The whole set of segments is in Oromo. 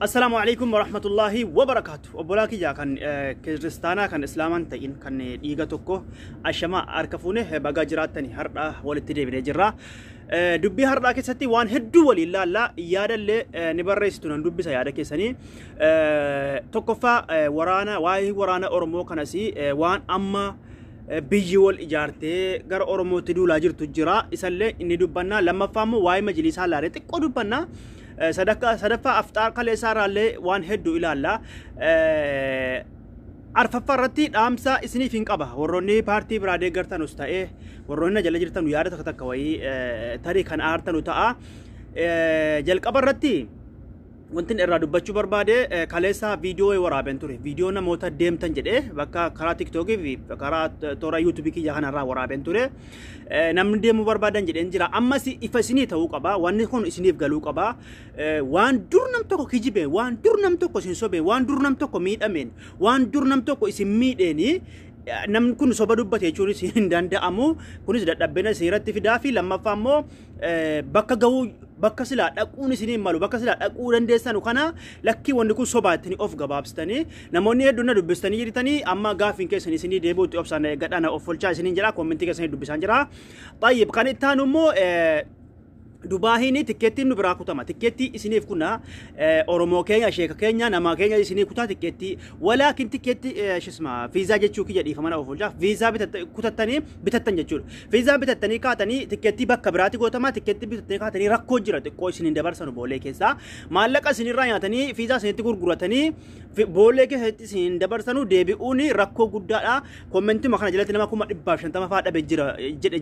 السلام عليكم ورحمة الله وبركاته. وبلاكي جا كان كريستانا كان إسلامان تين كان ييجاتوكو الشماء أركفونه بجاجرات تاني هردا ولتدي بنجرا دبي هردا كستي وان هدو ولي لا يادا اللي نبريستون دبي سيادا كسني توكفا ورانا ورانا أورمو كناسي وان أما بيجول إجارته غير أورمو تدو لاجر تجرا إسالة إني دبنا لما فهموا واي مجلس هالارة تكو دبنا صدفة أفطار كله صار عليه وان هدو إلى الله عرف فرتي أمسا إسني فين كبه وروني بارتي برادة قرتان استأه وروني جل جرتان ويارة تختك كوي تاريخ عن آرتان وتاء جل كبرتي وانتن إرادو بچو برباده كاليسا فيديو ورابن توري فيديو نا موتا ديم تنجده بكا كرا تيك توكي كرا تورا يوتيوب كي جهان را ورابن توري نمن ديم بربادن جده انجرا اما سي إفسيني تاو قبا وان كون إسنيف غلو قبا وان دور نم توكو كيجيبه وان دور نم توكو سنسوبه وان دور نم توكو ميد أمين وان دور نم توكو إسم ميد إني نم كون صوب دبته يجوري سين دانده أمو كوني زد دبنا سيرت في دافي لما فهمو بكا جو بكا سلا أكون سنين مالو بكا سلا أكون دندسان وكنا لكي وندكو صوباتني أوف جبابستني نموني دونا دبستني يرتني أما غافين كيسني سني ديبو تأبسان قد أنا أوفل شاي سنين جرا كومنتي كيسني دبسان جرا طيب كان التانو مو دباهيني تكتي نبراكو تما تكتي إسنيف كنا أورومو كينيا شيكا كينيا نما كينيا إسنيف كتا تكتي ولكن تكتي شو اسمه فيزا جتشوكي جدي فمانا أوفلجا فيزا كتتني بتتنجتشول فيزا بتتني كاتني تكتي بكبراتي كوتما تكتي بتتني كاتني ركو جرات كوي سنين دبر سنو بولي كيسا مالك سنين رايا تني فيزا سنتي غرغرتني بولي كيسا سنين دبر سنو ديبيوني ركو غدا كومنتي ما كان جلت لما كوما دباشن تما فادا بجرا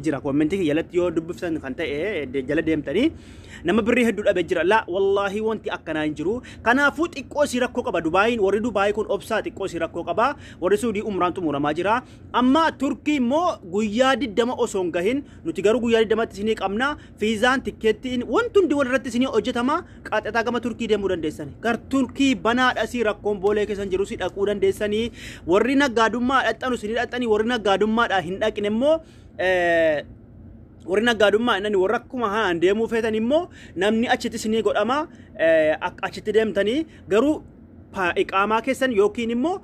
جرا كومنتي يلت يو دبفسن كانتا جل ديم nama beri hedduun abejira la wallahi wanti akkana hinjiru kanaafuu xiqqoo si rakkoo qaba Dubaayin warri Dubaay kun obsaa xiqqoo si rakkoo qaba warri Suudii umraan xumuramaa jira amma Turkii immoo guyyaa 20 osoo hin gahin nuti garuu guyyaa 20tti isinii qabna fiizaan tikkeettiin wanti hundi walirratti isinii hojjetama qaxataa gama Turkii deemuu dandeessani gar Turkii banaadha si rakkoon boolee keessan jiru si dhaquu dandeessani warri naggaadummaa dhaxxanu isinii dhaxxanii warri naggaadummaadha hin dhaqin immoo warri naggaadummaa innani warra akkuma haan deemuu feetan immoo namni achitti isinii godhama achitti deemtanii garuu iqaamaa keessan yookiin immoo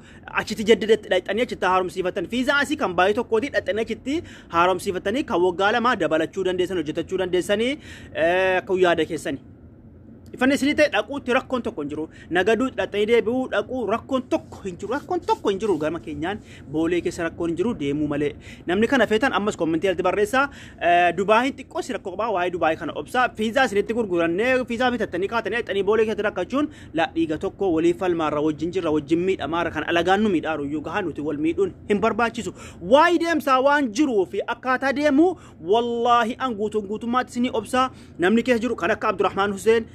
achitti jaddadetti dhaxxanii achitti haaromsiifatan fiizaa asii kan baay'ee tokkooti dhaxxanii achitti haaromsiifatanii kan waggaa lamaa dabalachuu dandeessan hojjetachuu dandeessanii akka yaada keessanii Ifani sini ta'e dhaquutti rakkoon tokko hin jiru nagaduu dhaxxanii deebi'uu dhaquu rakkoon tokko hin jiru gama keenyaan boolee keessa rakkoon hin jiru deemuu malee namni kana feetan ammas koomentii irratti barreessaa Dubaayin xiqqoo si rakkoo qabaa waa'ee Dubaay kana obsaa fiizaa isinitti gurgurannee fiizaa bitattanii kaatanii dhaxxanii boolee keessatti rakkachuun la dhiiga tokko walii falmaarra wajjin jirra wajjin miidhamaarra kan alagaan nu miidhaaru iyyuu gahaa nuti wal miidhuun hin barbaachisu waa'ee deemsaa waan jiruu fi akkaataa deemuu wallaahi an guutummaatti isinii obsaa namni keessa jiru kan akka Abdurrahmaan Hussein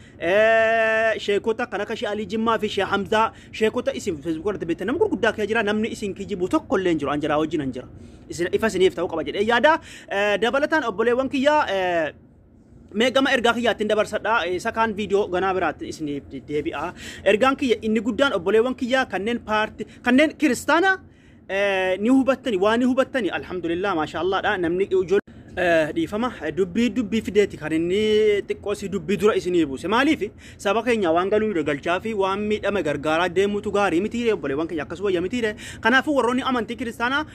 sheekota kana kashi Ali Jimmaa fi Sheekh Hamza sheekota isin Facebook irratti beektan nama gurguddaa kee jira namni isin kijibu tokko illee jiru anjira wajjin anjira isin ifa isiniif ta'uu qaba jedhee yaada dabalataan obboleewwan kiyyaa meegama ergaa kiyyaatti dabarsadha isa kaan viidiyoo ganaa biraatti isiniif deebi'a ergaan kiyya inni guddaan obboleewwan kiyyaa kanneen kiristaana ni hubattani waan ni hubattani alhamdulillah maashaallah dha namni dhiifama dubbii fideeti kan inni xiqqoo si dubbii dura isinii buuse maaliif saba keenya waan galuu galchaa fi waan miidhame gargaaraa deemutu gaarii miti obboleewwan keenya akkasuma wayya miti kanaafuu warroonni amantii kiristaanaa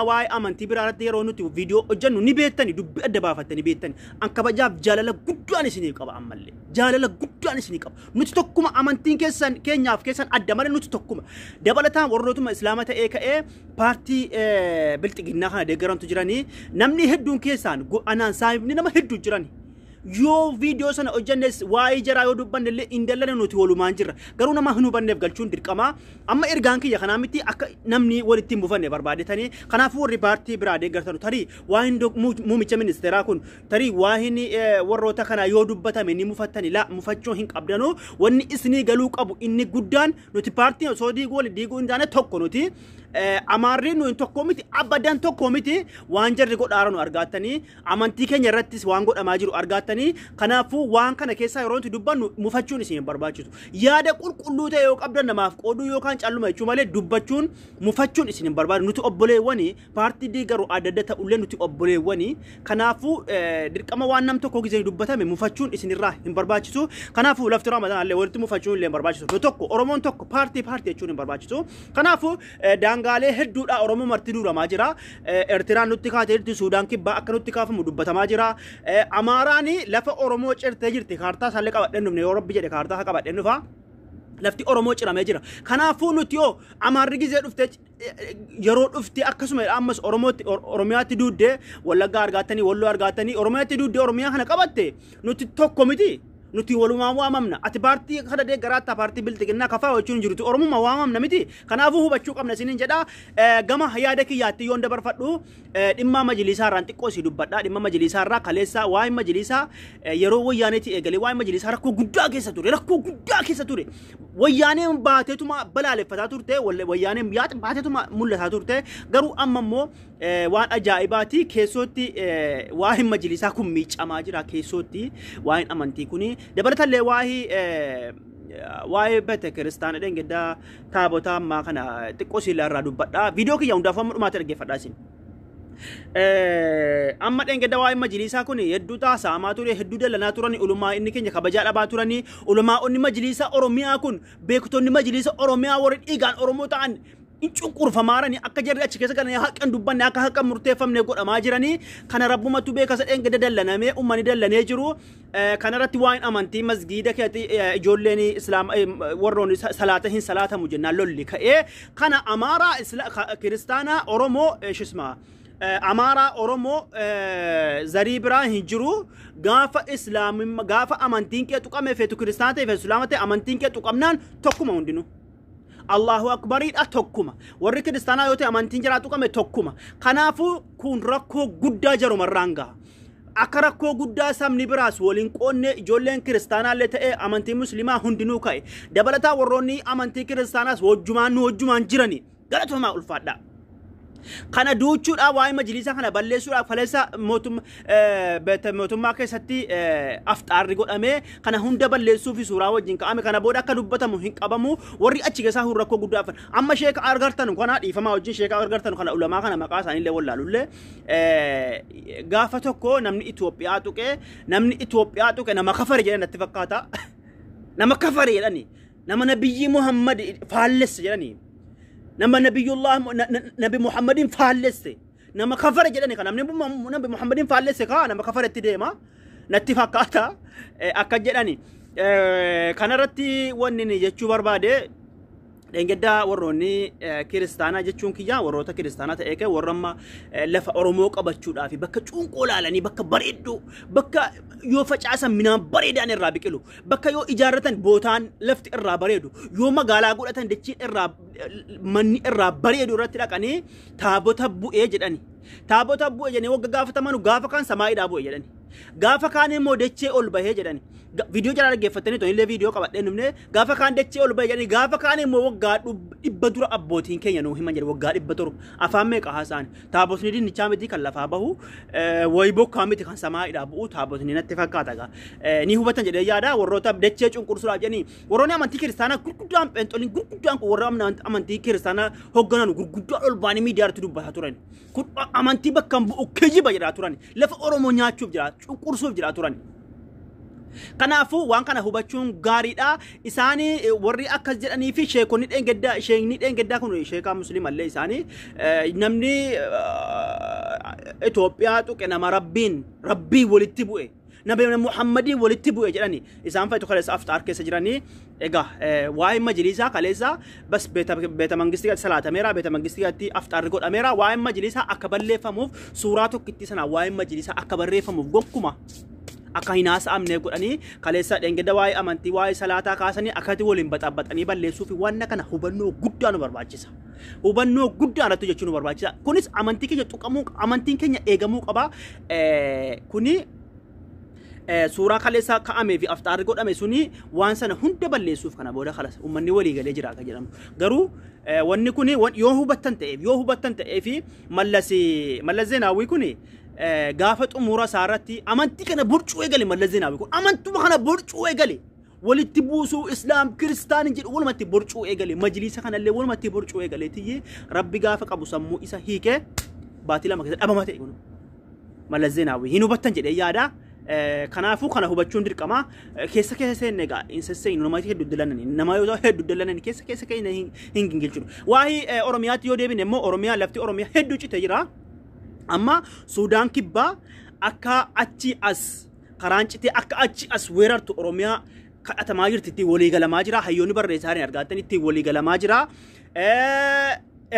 waa'ee amantii biraarratti yeroo nuti viidiyoo hojjennu ni beektani dubbii adda baafattani beektani an kabajaaf jaalala guddaan isinii qaba ammallee jaalala guddaan isinii qaba nuti tokkuma amantiin keenyaaf keessan adda malee nuti tokkuma dabalataan warrootuma islaama ta'ee ka'ee paartii bilxiginnaa kana deeggarantu jiranii namni hedduun keessaan anaan saahibni nama hedduu jirani yoo viidiyoo sana hojjennes waa'ee jaraa yoo dubbanne illee indallana nuti walumaan jirra garuu nama hin hubanneef galchuun dirqama amma ergaan kiyya kanaa miti akka namni walitti hin bufanne barbaadetanii kanaafuu warri paartii biraa deeggartanu tarii waa'een muumicha ministeeraa kun tarii waa'een warroota kana yoo dubbatame ni mufattani la mufachuu hin qabdanuu wanni isinii galuu qabu inni guddaan nuti paartii osoo diiguu wali diiguu hin taane tokko nuti Amaarri nu tokko miti abadan tokko miti waan jarri godhaaran argaatanii amantii keenya irrattis waan godhamaa jiru argaatanii kanaafuu waan kana keessaa yeroo itti dubbannu mufachuun isin barbaachisu yaada qulqulluu ta'e yoo qabdan namaaf qooduu yookaan calluma jechuu malee dubbachuun mufachuun isin barbaadu nuti obboleewwani paartii diigaru adda adda ta'ullee nuti obboleewwani kanaafuu dirqama waan nam tokko gisee dubbatame mufachuun isin irraa hin barbaachisu kanaafuu lafti Ramadaan illee walitti mufachuun illee barbaachisu tokko Oromoon tokko paartii jechuun hin barbaachisu kanaafuu daangaalee hedduudha Oromoo marti duuramaa jira Eertiraan nutti kaatee Suudaan kibbaa akka nutti kaafamu dubbatamaa jira Amaaraani lafa Oromoo cirtee jirti kaartaa isaallee qabadheen dhufne yoo Rabbi jedhe kaartaa qabadheen dhufa lafti Oromoo ciramee jira kanaafuu nuti yoo Amaarri gisee dhufte yeroo dhufte akkasuma ammas Oromiyaatti duuddee Wallaggaa argaatanii Walloo argaatanii Oromiyaatti duuddee Oromiyaa kana qabatte nuti tokko miti nuti walumaa waamamna ati paartii kana deeggaraatti paartii biltiqinnaa kafaa wachuun jirutu Oromuma waamamna miti kanaafuu hubachuu qabna isiniin jedha gama yaada kiyyaatti yoon dabarfadhu dhimma majlisaa irraan xiqqoo si dubbadha dhimma majlisaa irraa kaleessa waa'ee majlisaa yeroo wayyaaneetti eegalee waa'ee majlisaa rakkoo guddaa keessa ture wayyaaneen baateetuma balaaleffataa turte wayyaaneen baateetuma mul'ataa turte garuu amma immoo waan ajaa'ibaati keessootti waa'ee majlisaa kun miicamaa jira keessootti waa'een amantii kuni dabalatalee waa'ee bete kiristaana dhengedda taabota ammaa kana xiqqoo siila irraa dubbadha viidiyoo kiyya hundaaf amma dhumaatti dhaggeeffadhaa isin amma dhengedda waa'ee majlisaa kun hedduu taasaamaa ture hedduu dallanaa turani ulumaa inni keenya kabajaa dhabaa turani ulumaa onni majlisaa Oromiyaa kun beektonni majlisaa Oromiyaa warri dhiigaan Oromoo ta'an cunqurfamaarani akka jarri achi keessa galanii haqqan dubbanne akka haqqan murteeffamne godhamaa jiranii kana rabbumatu beekasa dhengedda dallanamee uummanni dallanee jiru kana irratti waa'een amantii masgiida keetti ijoolleen islaama warroonni salaata hin salaatamu jennaan lolli ka'ee kana Amaaraa kiristaanaa Oromoo shisma Amaaraa Oromoo zarii biraa hin jiru gaafa islaamimma gaafa amantiin kee tuqame feetu kiristaana ta'e feetu islaama ta'e amantiin kee tuqamnaan tokkuma hundinuu Allahu akbaridha tokkuma warri kiristaanaa yoo ta'e amantiin jiraatu qame tokkuma kanaafuu kun rakkoo guddaa jarumarraan gaha akka rakkoo guddaa sabni biraas waliin qoonne ijoolleen kiristaanaallee ta'e amantii muslimaa hundinuu ka'e dabalataa warroonni amantii kiristaanaas wajjumaan jirani galatomaa ulfaadha kana duuchuudha waa'ee majlisaa kana balleessuudha faleessa mootummaa keessatti afxaarri godhamee kana hunda balleessuu fi suuraa wajjin ka'ame kana booda akka dubbatamu hin qabamu warri achi keessaa rakkoo guddaa afan amma sheeka argartan kana dhiifamaa wajjin sheeka argartan kana ulamaa kana maqaa isaaniillee wallaalullee gaafa tokko namni Itoophiyaa tuqe nama kafare jedhan natti fakkaata nama kafare jedhani nama nabiyyi Muhammad faallesse jedhani nama nabiyullah nabi Muhammadin faallesse nama kafare jedhani kana nabi Muhammadin faallesse ka nama kafaretti deema natti fakkaata akka jedhani kana irratti wanni jechuu barbaade dhengedda warroonni kiristaanaa jechuun kiyya warroota kiristaanaa ta'ee kee warramma lafa Oromoo qabachuudhaaf bakka cuunqoo laalanii bakka bareedduu bakka yoo facaasan minaan bareedaan irraa biqilu bakka yoo ijaarratan bootaan lafti irraa bareedu yoo magaalaa godhatan dachiin irraa manni irraa bareedu irratti dhaqanii taabota bu'ee jedhani taabota bu'ee jedhanii wagga gaafatamanu gaafa kaan samaa'iidhaa bu'ee jedhani gaafa kaan immoo dachee ol bahee jedhani video jala dhaggeeffatanii toonillee video qabadhee numne gaafa kaan dachee ol bahee jedhani gaafa kaan immoo waggaa dhibba dura abbootiin keenya nuu himan jedhe waggaa dhibba torba afaan meeqa haasaan taabotni dinnichaa miti kan lafaa bahu wayi bokkaa miti kan samaa'iidhaa bu'u taabotni natti fakkaata gaa ni hubatan jedhee yaada warroota dachee cunqursuudhaaf jedhanii warroonni amantii kiristaanaa gurguddaan pheenxoliin gurguddaan warra amantii kiristaanaa hoogganan gurguddaan ol baanii miidiyaatti dubbataa turan kun amantii bakka bu'u kijiba jedhaa turan lafa Oromoo nyaachuuf jira cunqursuuf jira turan kanaafuu waan kana hubachuun gaariidha isaanii warri akkas jedhanii fi sheekonni dhengeddaa kun sheekaa muslimallee isaanii namni Itoophiyaa tuqe nama rabbii walitti bu'e nabi Muhammadii walitti bu'e jedhani isaan fa'itu kaleessa aftaar keessa jiranii egaa waa'ee majlisaa kaleessa bas beeta mangistigaatti salaatameera beeta mangistigaatti aftaarri godhameera waa'ee majlisaa akka balleeffamuuf suuraa tokkitti sana waa'ee majlisaa akka barreeffamuuf gonkuma akka hinaasa'amne godhanii kaleessa dhengedda waa'ee amantii waa'ee salaataa kaasanii akkati waliin baxaabbatanii balleessuuf waan kana hubannoo guddaa nu barbaachisa hubannoo guddaa irratti jechuun nu barbaachisa kunis amantii keenya tuqamuu amantiin keenya eegamuu qaba kuni suuraa kaleessaa ka'amee fi afxaarri godhame suni waan sana hunda balleessuuf kana booda khalas ummanni walii galee jira akka jedhamu. Garuu wanni kun yoo hubattan ta'ee fi Mallas Zeenaawii kun gaafa xumura isaarratti amantii kana burcuu eegale Mallas Zeenaawii kun amantuma kana burcuu eegale. Walitti buusuu Islaam Kiristaanin jedhu walumatti burcuu eegale majlisa kanallee walumatti burcuu eegale tiyye Rabbi gaafa qabu sammuu isa hiike baatii lama keessa dhabama ta'e kun Mallas Zeenaawii hin hubattan jedhee yaada. Kanaafu kana hubachuun dirqama keessa seenne egaa insesseen nama hedduu dalanani nama yoo hedduu dalanani keessa keenya hin gingilchuudha. Waa'ee Oromiyaatti yoo deebine immoo Oromiyaa lafti Oromiyaa hedduu cite jira. Amma Suudaan kibbaa akka achi as karaan citee akka achi as weerartu Oromiyaa kadhatamaa jirti itti walii galamaa jira. Hayyoonni barreessaa hin argaatan itti walii galamaa jira.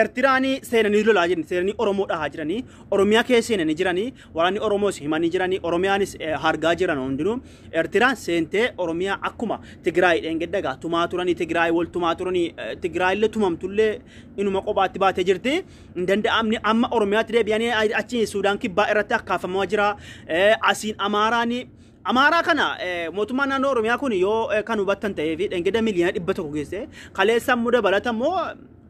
Ertiraanii seenanii lolaa jirani seenanii Oromoodha haa jiranii Oromiyaa keessa seenanii jiranii waraanni Oromoos himanii jiranii Oromiyaanis hargaa jiran hundinuu Ertiraan seentee Oromiyaa akkuma Tigraay dheengaddagaa tumaa turanii Tigraay wal tumaa turanii Tigraay illee tumamtullee inuma kophaatti baatee jirti hin danda'amni amma Oromiyaatti deebi'anii achi Suudaan kibbaa irratti akkaafamaa jira asiin Amaaraa kana mootummaan naannoo Oromiyaa kun yoo kan hubattan ta'ee fi dheengadda miliyoona 100 geesse kaleessa muda balatamoo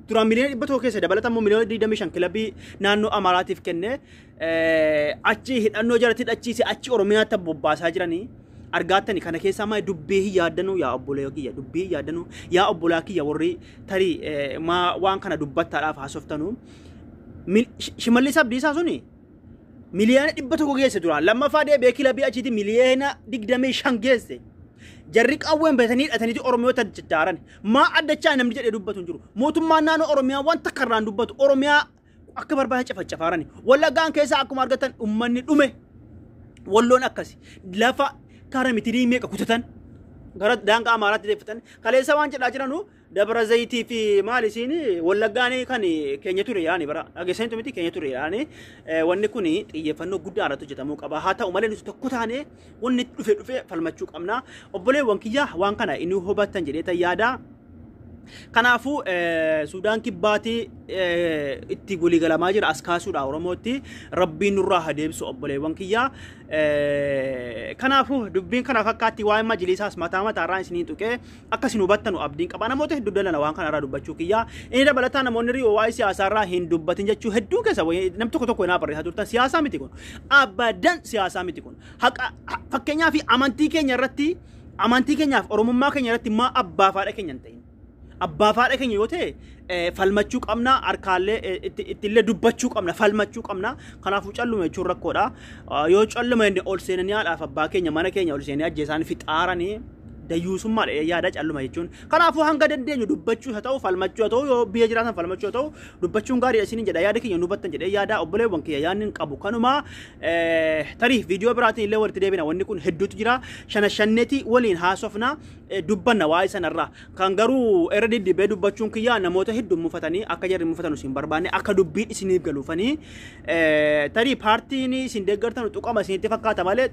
Turan miliyoona 100 keessa dabalatammoo miliyoona 25 kilabii naannoo Amaaraatiif kenne achi hidhannoo jalatti hidhachiise achi Oromiyaatti bobbaasaa jiranii argaatani kana keessa amma dubbii yaaddanuu yaa obbolee kiyya dubbii yaaddanuu yaa obbolaa kiyya warri tarii waan kana dubbattaadhaaf haasoftanu Shimallis Abdiisaa suni miliyoona 100 geesse duraan lammaffaa deebi'ee kilabii achiiti miliyoona 25 geesse. Jarri qawween beetanii hidhatanii Oromiyoota jijjaaran maa addachaa namni jedhee dubbatu hin jiru mootummaan naannoo Oromiyaa wanta karraan dubbatu Oromiyaa akka barbaadan cafacafaarani Wallaggaan keessa akkuma argatan ummanni dhume walloon akkasi lafa karaa mitirii meeqa kutatan gara daangaa Amaaraatti deeffatan kaleessa waan jedhaa jiranu Dabra Zayitii fi maal isiin Wallaggaan kan keenya ture yaani bara dhageessanitu miti keenya ture yaani wanni kun xiyyeeffannoo guddaa irratti hojjetamuu qaba haa ta'u malee nuti tokko taane wanni dhufe falmachuu qabna obboleewwan kiyya waan kana inni hubattan jedhee yaada. Kanaafu Suudaan kibbaatti itti walii galamaa jira as kaasuudha Oromootti Rabbiin nurraa haa deebisu obboleewwan kiyya. Kanaafu dubbiin kana fakkaatti waa'ee majlisaas mataarraan isiniin tuqee akkasiin hubattanu abdiin qaba namoota hedduu dalana waan kana irraa dubbachuu kiyya. Inni dabalataa namoonni ri'oo waa'ee siyaasaarraa hin dubbatin jechuu hedduu keessa nam tokko naa barreessaa turtan siyaasaa miti kun abadan siyaasaa miti kun haqa fakkeenyaaf amantii keenya irratti amantii keenyaaf Oromummaa keenya irratti maa abbaa faadha keenya hin ta'in. Abbaa faadha keenya yoo ta'e falmachuu qabna harkaallee ittillee dubbachuu qabna falmachuu qabna kanaafuu callume jechuun rakkoodha yoo callume inni ol seenanii haadhaaf abbaa keenya mana keenya ol seenanii ajjeesaan fixaaranii dayyuusummaa yaada calluma jechuun kanaafuu hanga dandeenyu dubbachuu haa ta'u falmachuu haa ta'u yoo biyya jiraatan falmachuu haa ta'u dubbachuun gaarii isiniin jedha yaada keenya nubattan jedhee yaada obboleewwan kiyya yaadni qabu kanuma tarii viidiyoo biraatiin illee walitti deebina wanni kun hedduutu jira shanneeti waliin haasofna dubbanna waa'ee sanarraa kan garuu irra diddibee dubbachuun kiyya namoota hedduu mufatanii akka jarri mufatan isin barbaanne akka dubbiin isiniif galuufanii tarii paartiin isin deeggartan tuqama isinitti fakkaata malee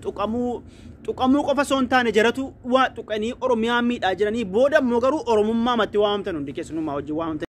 tuqamuu qofa osoo hin taane jaratu waa tuqanii Oromiyaa miidhaa jiranii booda immoo garuu Oromummaa matti waamtan hundi keessumaa wajjin waamtan